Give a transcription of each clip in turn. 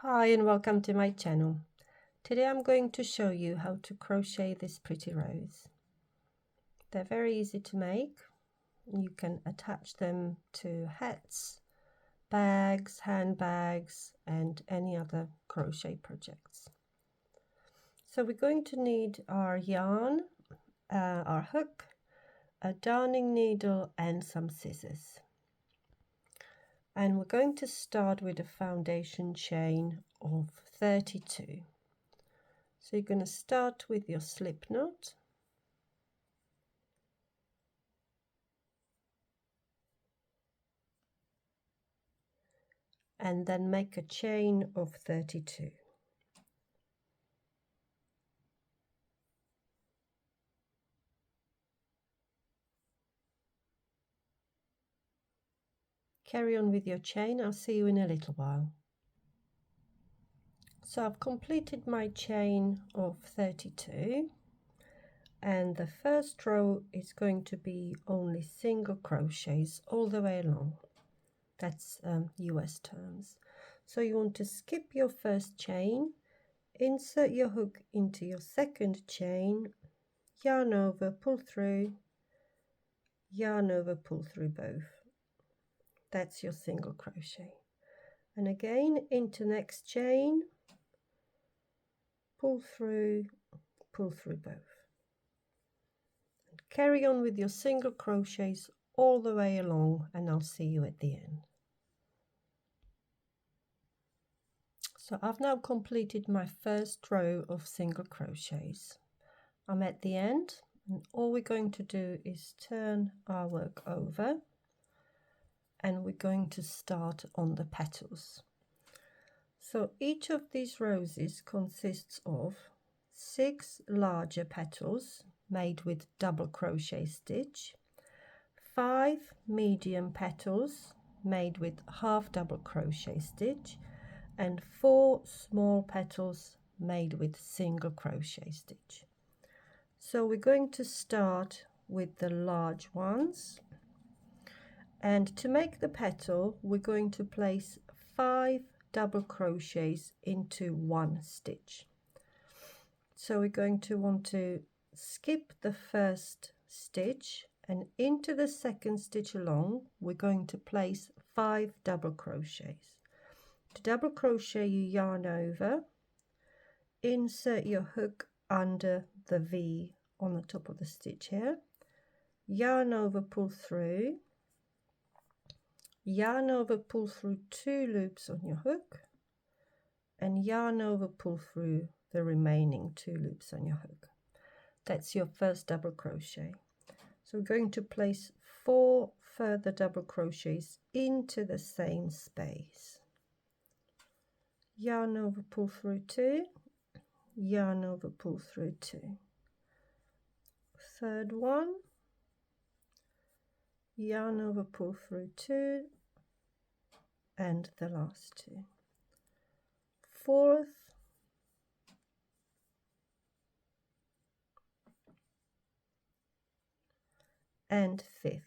Hi and welcome to my channel. Today I'm going to show you how to crochet this pretty rose. They're very easy to make. You can attach them to hats, bags, handbags and any other crochet projects. So we're going to need our yarn, our hook, a darning needle and some scissors. And we're going to start with a foundation chain of 32. So you're going to start with your slip knot, and then make a chain of 32. Carry on with your chain. I'll see you in a little while. So I've completed my chain of 32, and the first row is going to be only single crochets all the way along. That's US terms. So you want to skip your first chain, insert your hook into your second chain, yarn over, pull through, yarn over, pull through both. That's your single crochet. And again into next chain, pull through both. And carry on with your single crochets all the way along, and I'll see you at the end. So I've now completed my first row of single crochets. I'm at the end, and all we're going to do is turn our work over, and we're going to start on the petals. So each of these roses consists of 6 larger petals made with double crochet stitch, 5 medium petals made with half double crochet stitch, and 4 small petals made with single crochet stitch. So we're going to start with the large ones, and to make the petal we're going to place 5 double crochets into one stitch. So we're going to want to skip the first stitch, and into the second stitch along we're going to place 5 double crochets. To double crochet, you yarn over, insert your hook under the V on the top of the stitch here, yarn over, pull through, yarn over, pull through 2 loops on your hook, and yarn over, pull through the remaining 2 loops on your hook. That's your first double crochet. So we're going to place 4 further double crochets into the same space. Yarn over, pull through 2, yarn over, pull through 2. Third one, yarn over, pull through 2, and the last 2. Fourth, and fifth.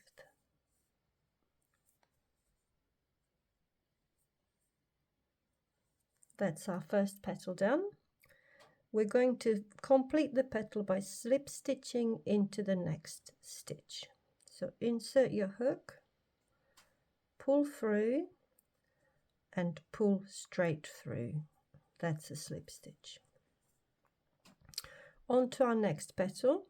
That's our first petal done. We're going to complete the petal by slip stitching into the next stitch. So insert your hook, pull through, and pull straight through. That's a slip stitch. On to our next petal.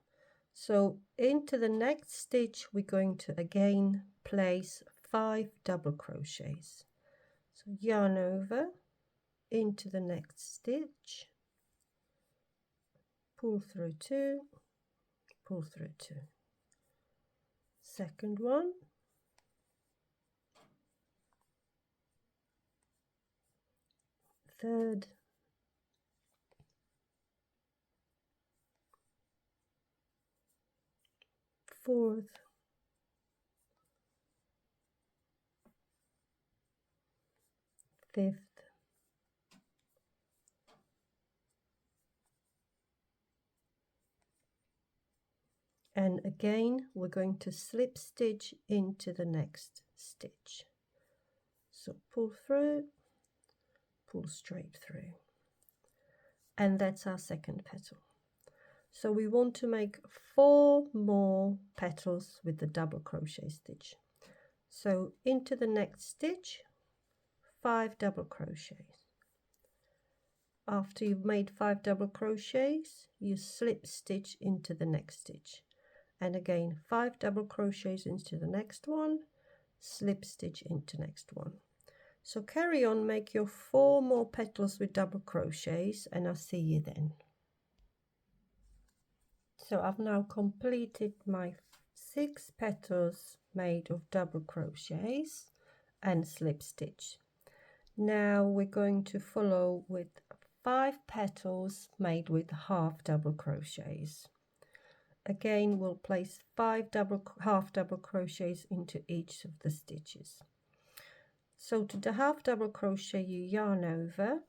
So into the next stitch we're going to again place 5 double crochets. So yarn over, into the next stitch, pull through 2, pull through 2. Second one, third, fourth, fifth, and again we're going to slip stitch into the next stitch. So pull through, pull straight through, and that's our second petal. So we want to make 4 more petals with the double crochet stitch. So into the next stitch, 5 double crochets. After you've made 5 double crochets, you slip stitch into the next stitch, and again 5 double crochets into the next one, slip stitch into next one. So carry on, make your 4 more petals with double crochets, and I'll see you then. So I've now completed my 6 petals made of double crochets and slip stitch. Now we're going to follow with 5 petals made with half double crochets. Again, we'll place 5 half double crochets into each of the stitches. So to the half double crochet, you yarn over,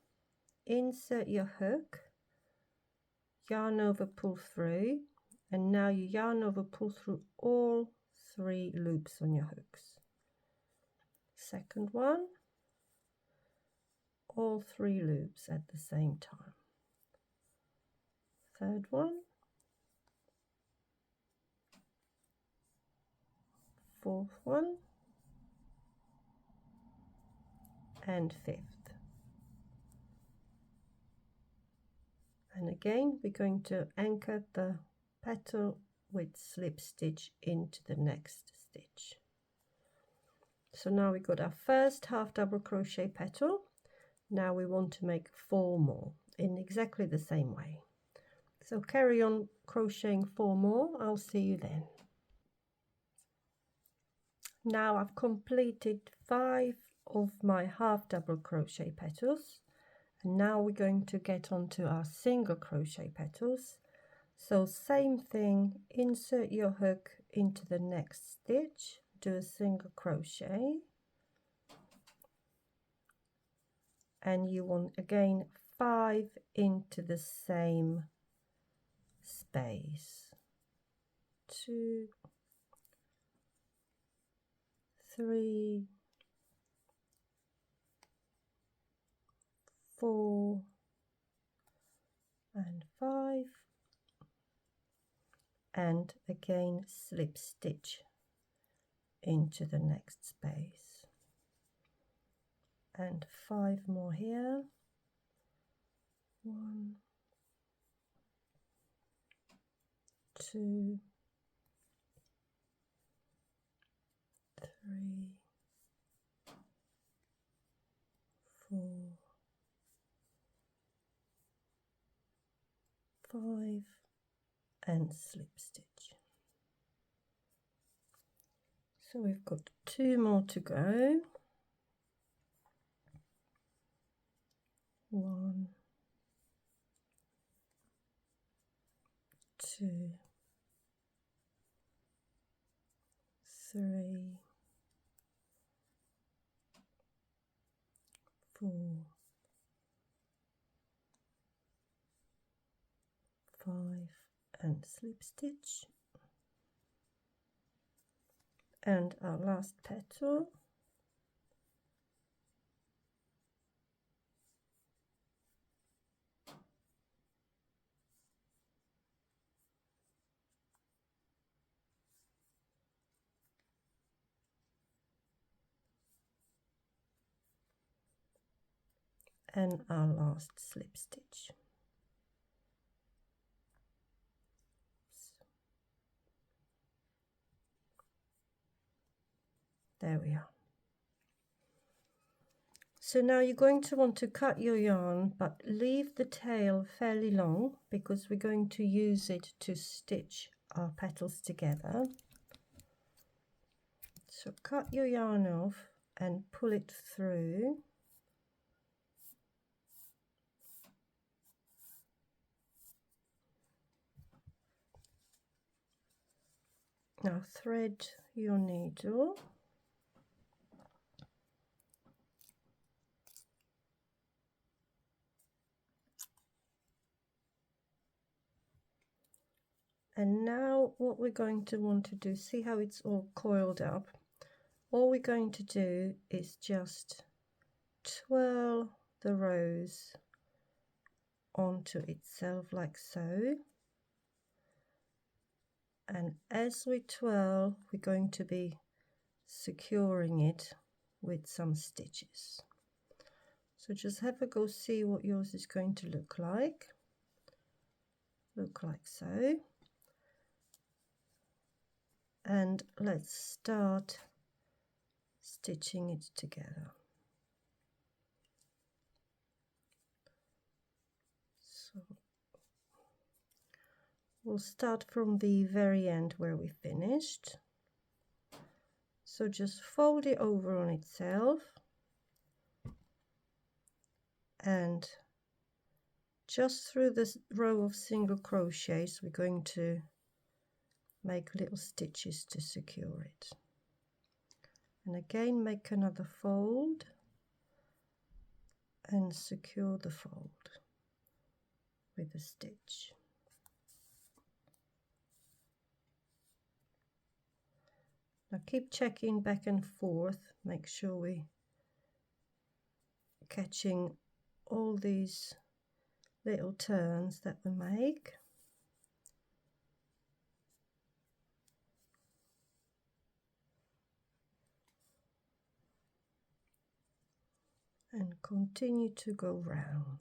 insert your hook, yarn over, pull through, and now you yarn over, pull through all 3 loops on your hooks. Second one, all 3 loops at the same time. Third one, fourth one, and 5th. And again, we're going to anchor the petal with slip stitch into the next stitch. So now we got our first half double crochet petal. Now we want to make 4 more in exactly the same way. So carry on crocheting 4 more. I'll see you then. Now I've completed 5 of my half double crochet petals, and now we're going to get onto our single crochet petals. So same thing, insert your hook into the next stitch, do a single crochet, and you want again 5 into the same space. 2, 3, 4, and 5, and again slip stitch into the next space, and 5 more here. 1, 2, 3, 4, 5, and slip stitch. So we've got 2 more to go. 1, 2, 3, 4, 5, and slip stitch, and our last petal. And our last slip stitch. There we are. So now you're going to want to cut your yarn, but leave the tail fairly long because we're going to use it to stitch our petals together. So cut your yarn off and pull it through. Now thread your needle. And now what we're going to want to do, see how it's all coiled up? All we're going to do is just twirl the rose onto itself like so, and as we twirl we're going to be securing it with some stitches. So just have a go, see what yours is going to look like so, and let's start stitching it together. So we'll start from the very end where we finished. So just fold it over on itself and just through this row of single crochets we're going to make little stitches to secure it. And again make another fold and secure the fold with a stitch. Now keep checking back and forth, make sure we're catching all these little turns that we make. And continue to go round.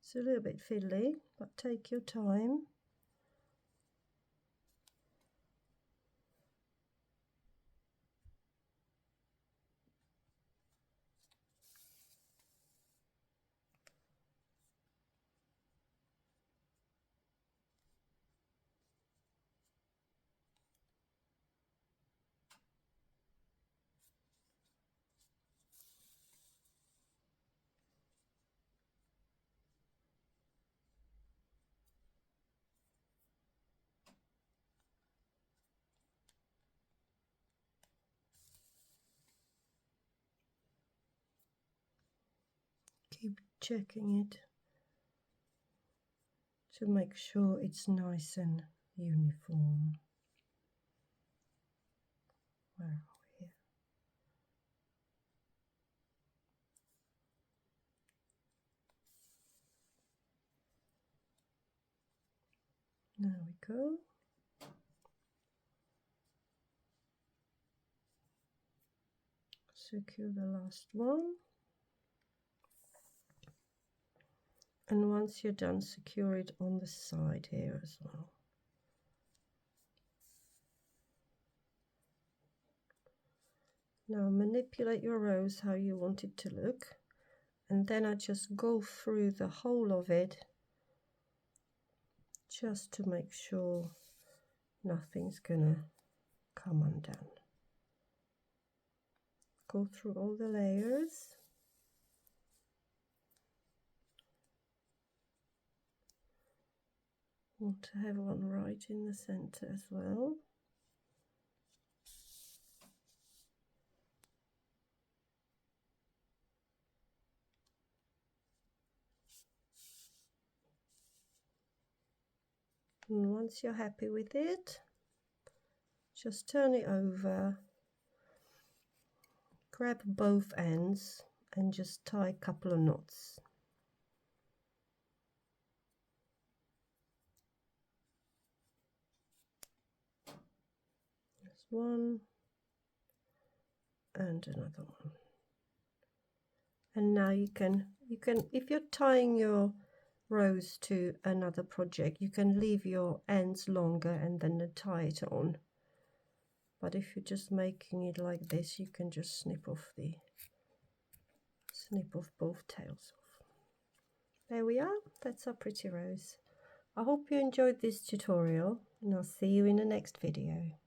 It's a little bit fiddly, but take your time. Keep checking it to make sure it's nice and uniform. Where are we here? There we go. Secure the last one. And once you're done, secure it on the side here as well. Now manipulate your rose how you want it to look, and then I just go through the whole of it just to make sure nothing's gonna come undone. Go through all the layers. Want to have one right in the center as well. And once you're happy with it, just turn it over, grab both ends and just tie a couple of knots. There's one and another one. And now you can if you're tying your rose to another project, you can leave your ends longer and then tie it on. But if you're just making it like this, you can just snip off both tails off. There we are. That's our pretty rose. I hope you enjoyed this tutorial, and I'll see you in the next video.